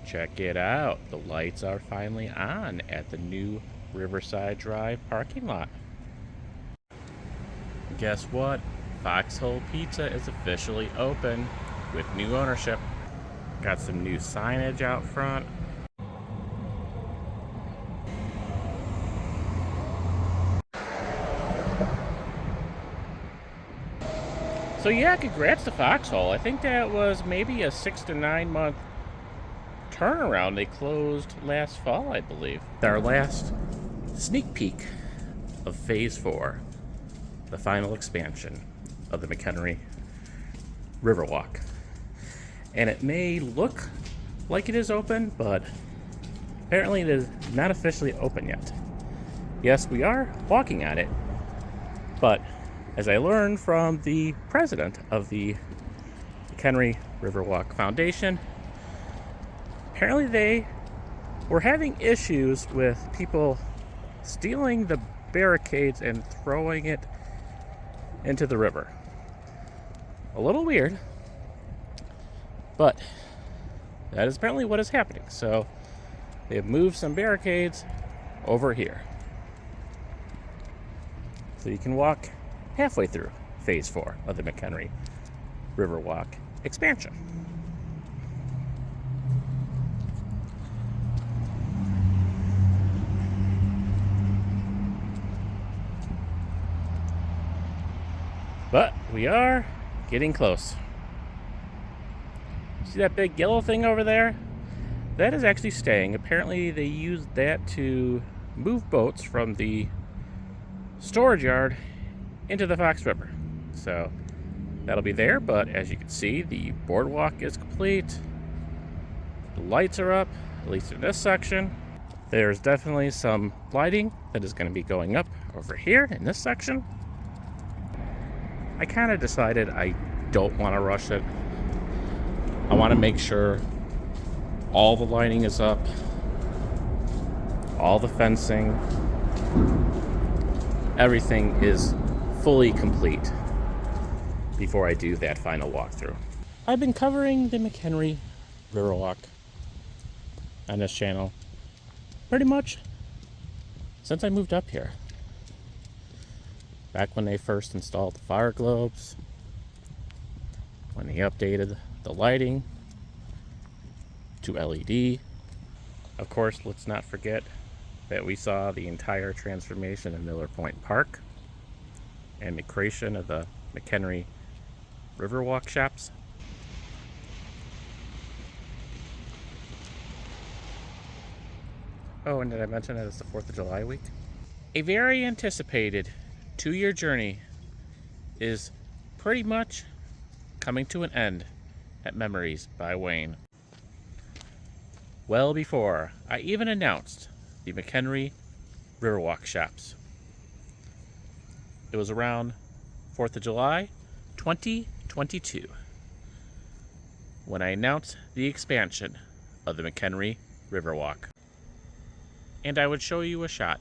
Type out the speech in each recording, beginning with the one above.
Check it out. The lights are finally on at the new Riverside Drive parking lot. Guess what? Foxhole Pizza is officially open with new ownership. Got some new signage out front. So yeah, congrats to Foxhole. I think that was maybe a 6 to 9 month turnaround. They closed last fall, I believe. Our last sneak peek of Phase 4, the final expansion of the McHenry Riverwalk. And it may look like it is open, but apparently it is not officially open yet. Yes, we are walking on it, but as I learned from the president of the McHenry Riverwalk Foundation, apparently they were having issues with people stealing the barricades and throwing it into the river. A little weird, but that is apparently what is happening. So they have moved some barricades over here, so you can walk halfway through Phase 4 of the McHenry Riverwalk expansion. But we are getting close. See that big yellow thing over there? That is actually staying. Apparently they used that to move boats from the storage yard into the Fox River. So that'll be there, but as you can see, the boardwalk is complete. The lights are up, at least in this section. There's definitely some lighting that is going to be going up over here in this section. I kind of decided I don't want to rush it. I want to make sure all the lighting is up, all the fencing, everything is fully complete before I do that final walkthrough. I've been covering the McHenry Riverwalk on this channel pretty much since I moved up here. Back when they first installed the fire globes, when they updated the lighting to LED. Of course, let's not forget that we saw the entire transformation of Miller Point Park and the creation of the McHenry Riverwalk shops. Oh, and did I mention that it's the 4th of July week? A very anticipated 2-year journey is pretty much coming to an end at Memories by Wayne. Well before I even announced the McHenry Riverwalk shops. It was around 4th of July 2022 when I announced the expansion of the McHenry Riverwalk. And I would show you a shot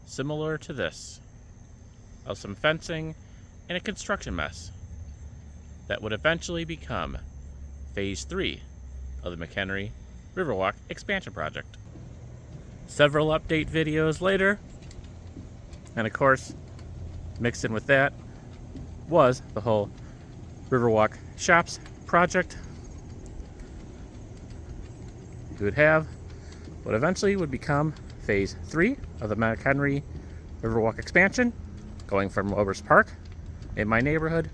similar to this of some fencing and a construction mess that would eventually become Phase 3 of the McHenry Riverwalk expansion project. Several update videos later, and of course, mixed in with that was the whole Riverwalk shops project. We would have what eventually would become Phase 3 of the McHenry Riverwalk expansion, going from Roberts Park in my neighborhood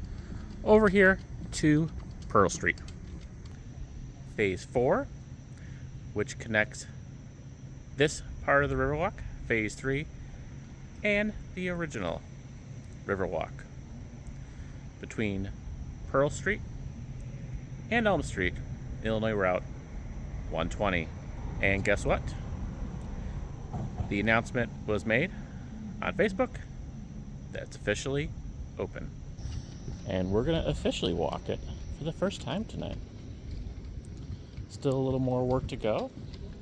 over here to Pearl Street. Phase 4, which connects this part of the Riverwalk, Phase 3, and the original Riverwalk between Pearl Street and Elm Street, Illinois Route 120. And guess what? The announcement was made on Facebook that's officially open. And we're going to officially walk it for the first time tonight. Still a little more work to go.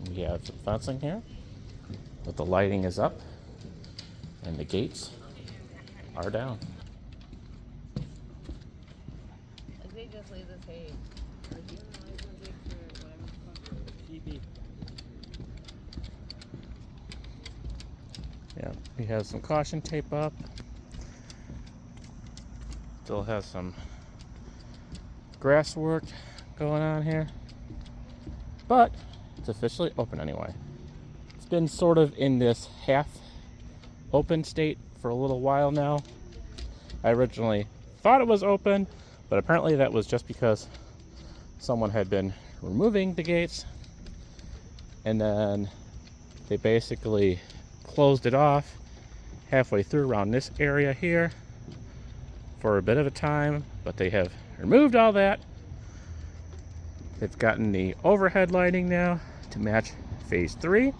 We have some fencing here, but the lighting is up and the gates are down. Like they just leave this hay. Yeah, he has some caution tape up. Still has some grass work going on here. But it's officially open anyway. It's been sort of in this half open state for a little while now. I originally thought it was open, but apparently that was just because someone had been removing the gates, and then they basically closed it off halfway through around this area here for a bit of a time, but they have removed all that. They've gotten the overhead lighting now to match phase 3.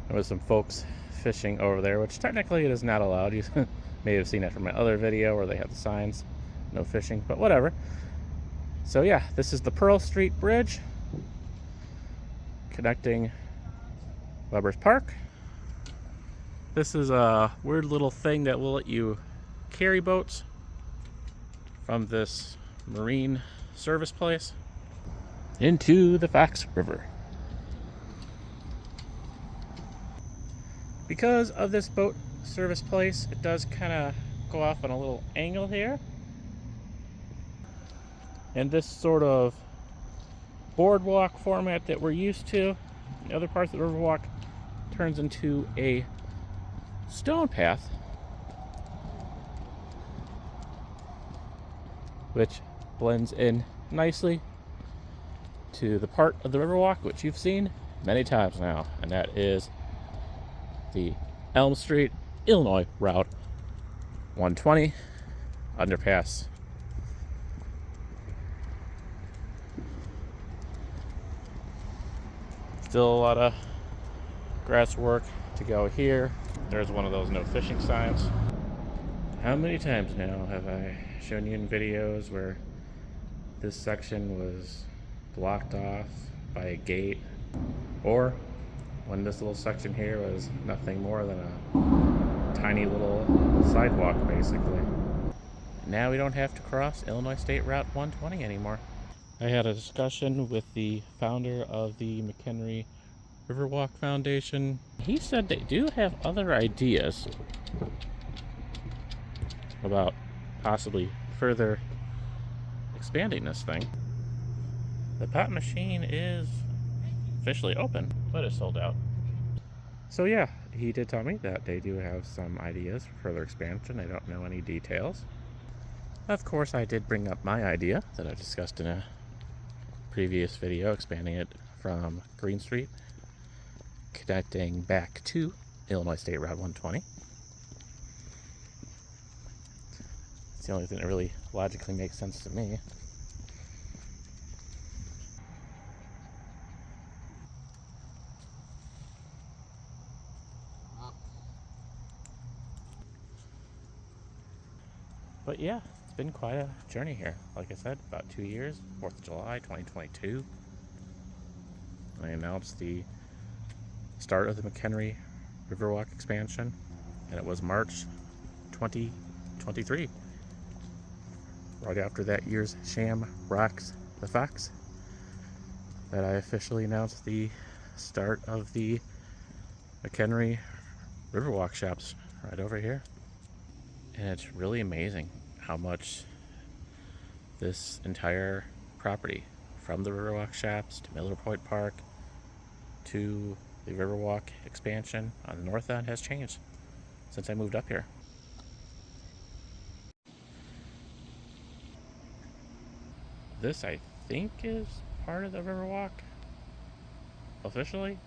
There was some folks fishing over there, which technically it is not allowed. You may have seen it from my other video where they have the signs, no fishing, but whatever. So yeah, this is the Pearl Street Bridge connecting Weber's Park. This is a weird little thing that will let you carry boats from this marine service place into the Fox River. Because of this boat service place, it does kind of go off on a little angle here. And this sort of boardwalk format that we're used to in other parts of the Riverwalk turns into a stone path, which blends in nicely to the part of the Riverwalk which you've seen many times now, and that is the Elm Street, Illinois Route 120 underpass. Still a lot of grass work to go here. There's one of those no fishing signs. How many times now have I shown you in videos where this section was blocked off by a gate, or when this little section here was nothing more than a tiny little sidewalk basically. Now we don't have to cross Illinois State Route 120 anymore. I had a discussion with the founder of the McHenry Riverwalk Foundation. He said they do have other ideas about possibly further expanding this thing. The pop machine is officially open, but it's sold out. So yeah, he did tell me that they do have some ideas for further expansion. I don't know any details. Of course, I did bring up my idea that I discussed in a previous video, expanding it from Green Street, connecting back to Illinois State Route 120. It's the only thing that really logically makes sense to me. But yeah, it's been quite a journey here. Like I said, about 2 years, 4th of July, 2022. I announced the start of the McHenry Riverwalk expansion, and it was March 2023. Right after that year's Sham Rocks the Fox, that I officially announced the start of the McHenry Riverwalk shops right over here. And it's really amazing how much this entire property, from the Riverwalk shops to Miller Point Park to the Riverwalk expansion on the north end, has changed since I moved up here. This, I think, is part of the Riverwalk officially.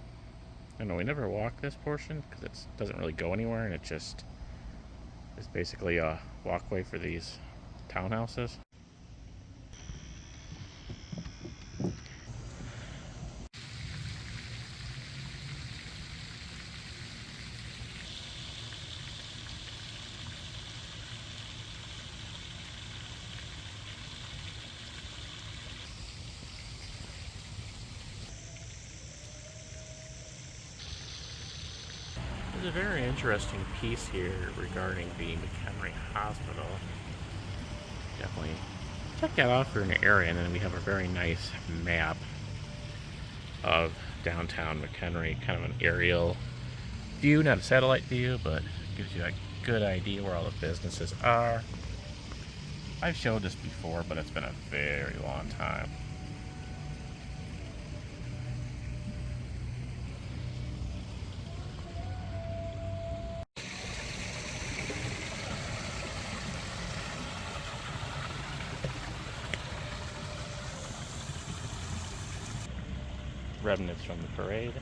I know we never walk this portion because it doesn't really go anywhere, and it just is basically a walkway for these townhouses. There's a very interesting piece here regarding the McHenry Hospital. Definitely check that out for an area, and then we have a very nice map of downtown McHenry, kind of an aerial view, not a satellite view, but gives you a good idea where all the businesses are. I've showed this before, but it's been a very long time. Remnants from the parade.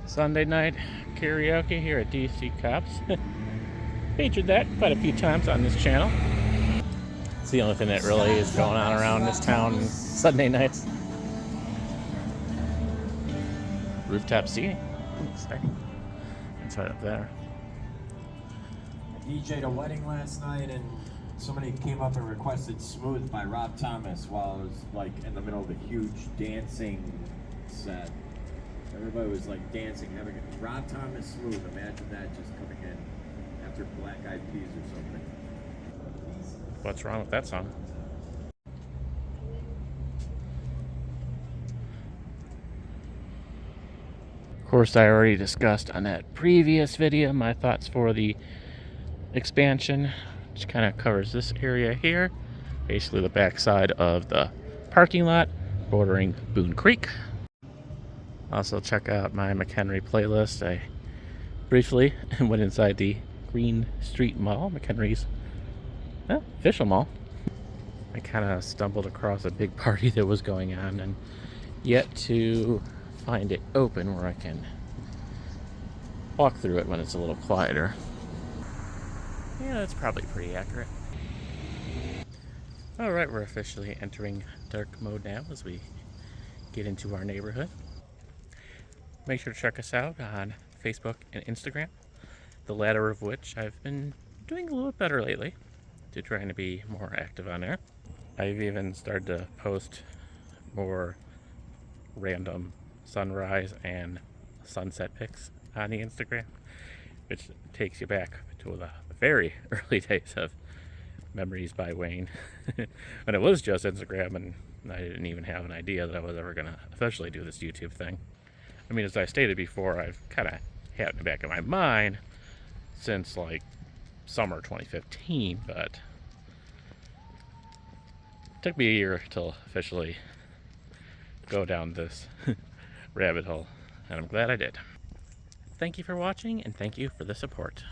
Sunday night karaoke here at DC Cops. Featured that quite a few times on this channel. It's the only thing that really is going on around this town Sunday nights. Rooftop seating. Exciting. It's right up there. I DJ'd a wedding last night and somebody came up and requested Smooth by Rob Thomas while I was like in the middle of a huge dancing set. Everybody was like dancing, having a Rob Thomas Smooth. Imagine that just coming in after Black Eyed Peas or something. What's wrong with that song? Of course, I already discussed on that previous video my thoughts for the expansion, which kind of covers this area here. Basically the backside of the parking lot bordering Boone Creek. Also check out my McHenry playlist. I briefly went inside the Green Street Mall, McHenry's official mall. I kind of stumbled across a big party that was going on and yet to find it open where I can walk through it when it's a little quieter. Yeah, that's probably pretty accurate. Alright, we're officially entering dark mode now as we get into our neighborhood. Make sure to check us out on Facebook and Instagram, the latter of which I've been doing a little bit better lately, trying to be more active on there. I've even started to post more random sunrise and sunset pics on the Instagram, which takes you back to the very early days of Memories by Wayne, when it was just Instagram and I didn't even have an idea that I was ever going to officially do this YouTube thing. I mean, as I stated before, I've kind of had it in the back of my mind since like summer 2015, but it took me a year to officially go down this rabbit hole, and I'm glad I did. Thank you for watching, and thank you for the support.